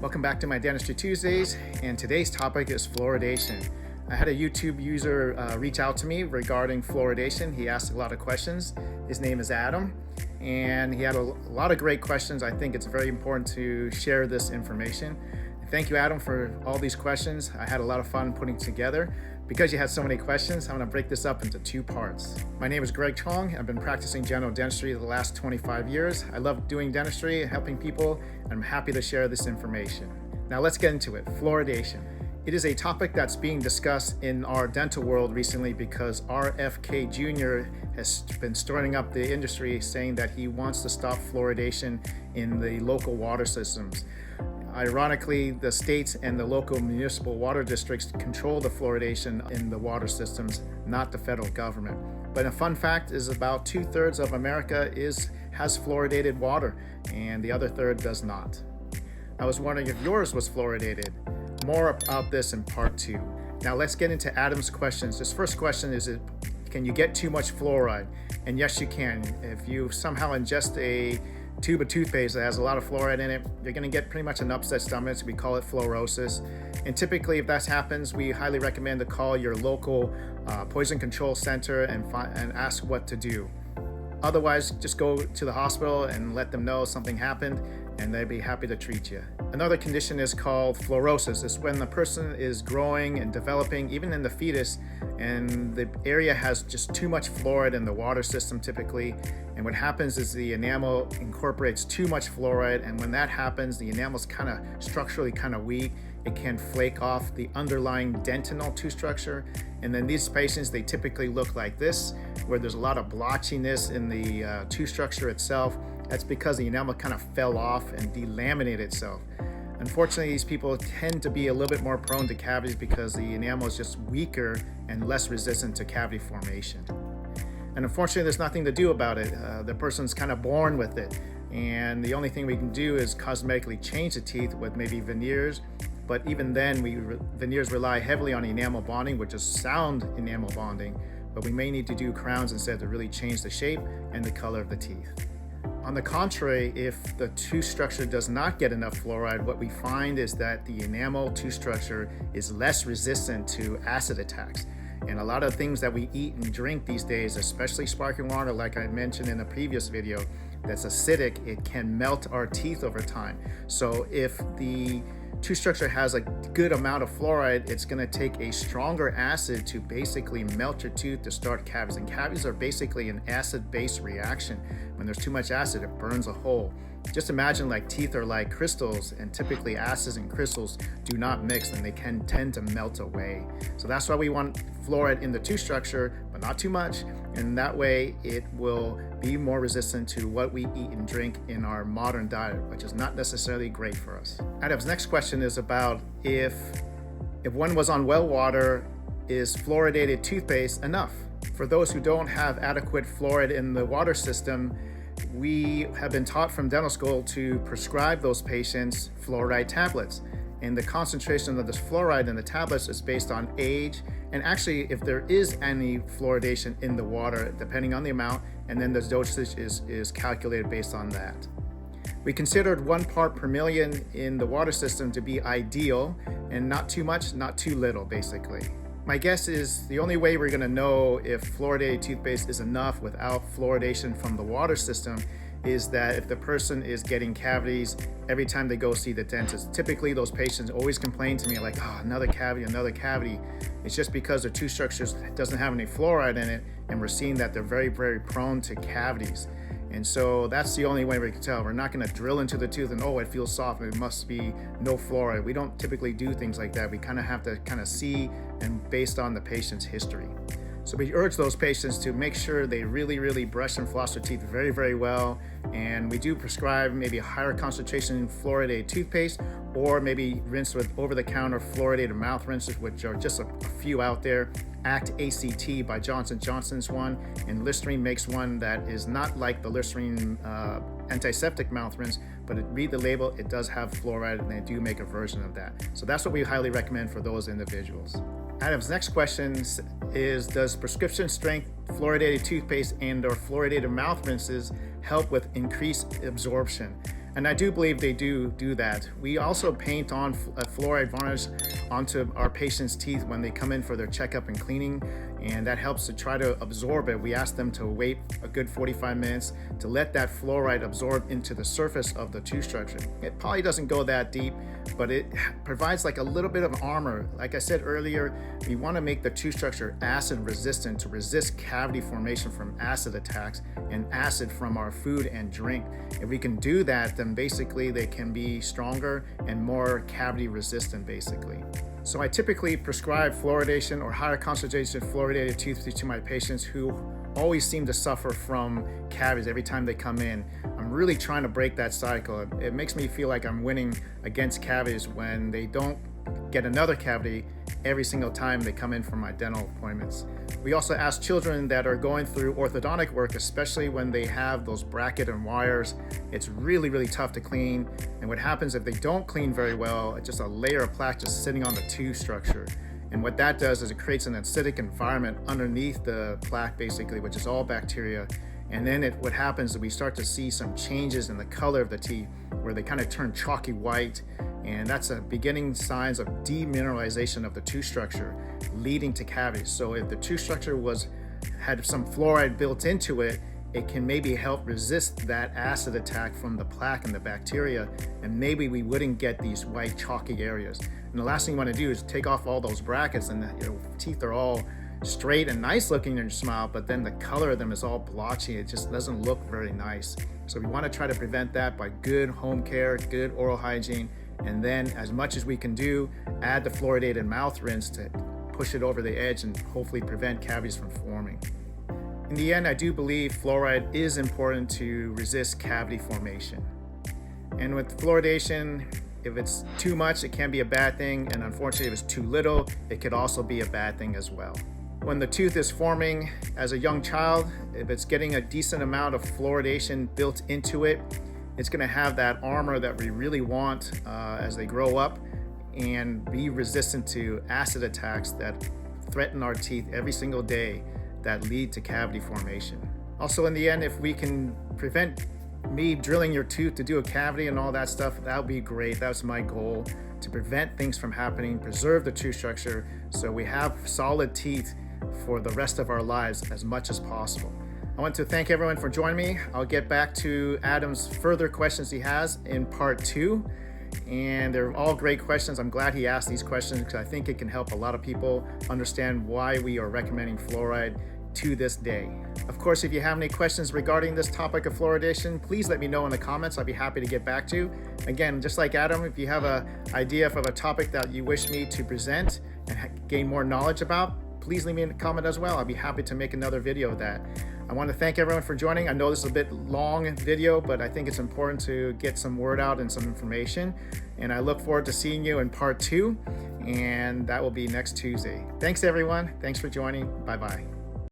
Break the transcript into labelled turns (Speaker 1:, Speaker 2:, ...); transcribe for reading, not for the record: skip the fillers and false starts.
Speaker 1: Welcome back to my Dentistry Tuesdays, and today's topic is fluoridation. I had a YouTube user reach out to me regarding fluoridation. He asked a lot of questions. His name is Adam, and he had a lot of great questions. I think it's very important to share this information. Thank you, Adam, for all these questions. I had a lot of fun putting together. Because you had so many questions, I'm going to break this up into two parts. My name is Greg Chong. I've been practicing general dentistry the last 25 years. I love doing dentistry and helping people, and I'm happy to share this information. Now let's get into it. Fluoridation. It is a topic that's being discussed in our dental world recently because RFK Jr. has been stirring up the industry, saying that he wants to stop fluoridation in the local water systems. Ironically, the states and the local municipal water districts control the fluoridation in the water systems, not the federal government. But a fun fact is about 2/3 of America has fluoridated water, and the other third does not. I was wondering if yours was fluoridated. More about this in part 2. Now let's get into Adam's questions. This first question is, can you get too much fluoride? And yes, you can. If you somehow ingest a tube of toothpaste that has a lot of fluoride in it, you're going to get pretty much an upset stomach. We call it fluorosis. And typically, if that happens, we highly recommend to call your local poison control center and ask what to do. Otherwise, just go to the hospital and let them know something happened, and they'd be happy to treat you. Another condition is called fluorosis. It's when the person is growing and developing, even in the fetus, and the area has just too much fluoride in the water system typically. And what happens is the enamel incorporates too much fluoride, and when that happens, the enamel's kind of structurally kind of weak. It can flake off the underlying dentinal tooth structure. And then these patients, they typically look like this, where there's a lot of blotchiness in the tooth structure itself. That's because the enamel kind of fell off and delaminated itself. Unfortunately, these people tend to be a little bit more prone to cavities because the enamel is just weaker and less resistant to cavity formation. And unfortunately, there's nothing to do about it. The person's kind of born with it. And the only thing we can do is cosmetically change the teeth with maybe veneers. But even then, veneers rely heavily on enamel bonding, which is sound enamel bonding. But we may need to do crowns instead to really change the shape and the color of the teeth. On the contrary, if the tooth structure does not get enough fluoride, what we find is that the enamel tooth structure is less resistant to acid attacks. And a lot of things that we eat and drink these days, especially sparkling water, like I mentioned in a previous video, that's acidic, it can melt our teeth over time. So if the tooth structure has a good amount of fluoride, it's going to take a stronger acid to basically melt your tooth to start cavities. And cavities are basically an acid-base reaction. When there's too much acid, it burns a hole. Just imagine like teeth are like crystals, and typically acids and crystals do not mix, and they can tend to melt away. So that's why we want fluoride in the tooth structure, but not too much. And that way it will be more resistant to what we eat and drink in our modern diet, which is not necessarily great for us. Adam's next question is about if one was on well water, is fluoridated toothpaste enough? For those who don't have adequate fluoride in the water system, we have been taught from dental school to prescribe those patients fluoride tablets. And the concentration of this fluoride in the tablets is based on age, and actually if there is any fluoridation in the water, depending on the amount, and then the dosage is calculated based on that. We considered 1 part per million in the water system to be ideal, and not too much, not too little, basically. My guess is the only way we're going to know if fluoridated toothpaste is enough without fluoridation from the water system is that if the person is getting cavities every time they go see the dentist. Typically, those patients always complain to me like, another cavity. It's just because their tooth structure doesn't have any fluoride in it, and we're seeing that they're very, very prone to cavities. And so that's the only way we can tell. We're not going to drill into the tooth and, it feels soft, and it must be no fluoride. We don't typically do things like that. We kind of have to see and based on the patient's history. So we urge those patients to make sure they really, really brush and floss their teeth very, very well. And we do prescribe maybe a higher concentration fluoridated toothpaste, or maybe rinse with over-the-counter fluoridated mouth rinses, which are just a few out there. Act ACT by Johnson & Johnson's one, and Listerine makes one that is not like the Listerine antiseptic mouth rinse, but read the label, it does have fluoride, and they do make a version of that. So that's what we highly recommend for those individuals. Adam's next question is, does prescription strength fluoridated toothpaste and or fluoridated mouth rinses help with increased absorption? And I do believe they do that. We also paint on a fluoride varnish onto our patients' teeth when they come in for their checkup and cleaning, and that helps to try to absorb it. We ask them to wait a good 45 minutes to let that fluoride absorb into the surface of the tooth structure. It probably doesn't go that deep, but it provides like a little bit of armor. Like I said earlier, we want to make the tooth structure acid resistant to resist cavity formation from acid attacks and acid from our food and drink. If we can do that, then basically they can be stronger and more cavity resistant basically. So I typically prescribe fluoridation or higher concentration fluoridated toothpaste to my patients who always seem to suffer from cavities every time they come in. I'm really trying to break that cycle. It makes me feel like I'm winning against cavities when they don't get another cavity every single time they come in for my dental appointments. We also ask children that are going through orthodontic work, especially when they have those bracket and wires. It's really tough to clean. And what happens if they don't clean very well, it's just a layer of plaque just sitting on the tooth structure. And what that does is it creates an acidic environment underneath the plaque basically, which is all bacteria. And then what happens is we start to see some changes in the color of the teeth where they kind of turn chalky white. And that's a beginning signs of demineralization of the tooth structure leading to cavities. So if the tooth structure had some fluoride built into it, it can maybe help resist that acid attack from the plaque and the bacteria, and maybe we wouldn't get these white chalky areas. And the last thing you want to do is take off all those brackets and your teeth are all straight and nice looking in your smile, but then the color of them is all blotchy. It just doesn't look very nice. So we want to try to prevent that by good home care, good oral hygiene, and then as much as we can do, add the fluoridated mouth rinse to push it over the edge and hopefully prevent cavities from forming. In the end, I do believe fluoride is important to resist cavity formation. And with fluoridation, if it's too much, it can be a bad thing, and unfortunately if it's too little, it could also be a bad thing as well. When the tooth is forming as a young child, if it's getting a decent amount of fluoridation built into it, it's going to have that armor that we really want as they grow up and be resistant to acid attacks that threaten our teeth every single day that lead to cavity formation. Also, in the end, if we can prevent me drilling your tooth to do a cavity and all that stuff, that would be great. That's my goal, to prevent things from happening, preserve the tooth structure so we have solid teeth for the rest of our lives as much as possible. I want to thank everyone for joining me. I'll get back to Adam's further questions he has in part 2. And they're all great questions. I'm glad he asked these questions because I think it can help a lot of people understand why we are recommending fluoride to this day. Of course, if you have any questions regarding this topic of fluoridation, please let me know in the comments. I'll be happy to get back to you. Again, just like Adam, if you have an idea of a topic that you wish me to present and gain more knowledge about, please leave me a comment as well. I'll be happy to make another video of that. I want to thank everyone for joining. I know this is a bit long video, but I think it's important to get some word out and some information. And I look forward to seeing you in part 2, and that will be next Tuesday. Thanks everyone. Thanks for joining. Bye-bye.